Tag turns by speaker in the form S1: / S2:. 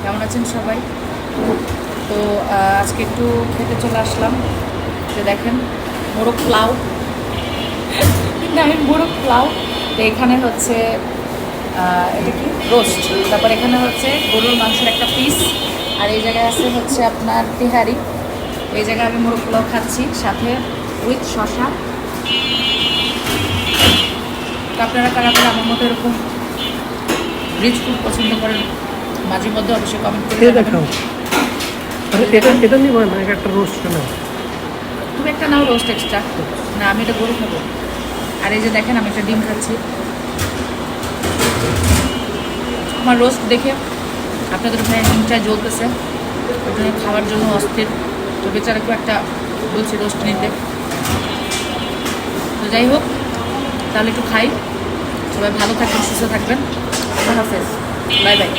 S1: কেমন আছেন সবাই? তো আজকে একটু খেতে চলে আসলাম। যে দেখেন মোরগ পোলাও, আমি মোরগ পোলাও। তো এখানে হচ্ছে এটা কি রোস্ট, তারপর এখানে হচ্ছে গরুর মাংসের একটা পিস, আর এই জায়গায় আছে হচ্ছে আপনার তেহারি। এই জায়গায় আমি মোরগ পোলাও খাচ্ছি সাথে উইথ শসা। তো আপনারা কারা কারা আমার মতো এরকম রিচ ফুড পছন্দ করেন মাঝে মধ্যে অবশ্যই কমেন্ট করে
S2: দেখাও। এটা নিব না, একটা রোস্ট না।
S1: তুমি একটা নাও রোস্ট এক্সট্রা। না, আমি এটা গরু খাবো। আর এই যে দেখেন আমি একটা ডিম খাচ্ছি। আমার রোস্ট দেখে আপনাদের ওখানে ডিমটা জ্বলতেছে, ওখানে খাওয়ার জন্য অস্থির। তো বেচারা খুব একটা বলছি রোস্ট নিতে। তো যাই হোক, তাহলে একটু খাই। সবাই ভালো থাকবেন, সুস্থ থাকবেন। আল্লাহ হাফেজ, বাই বাই।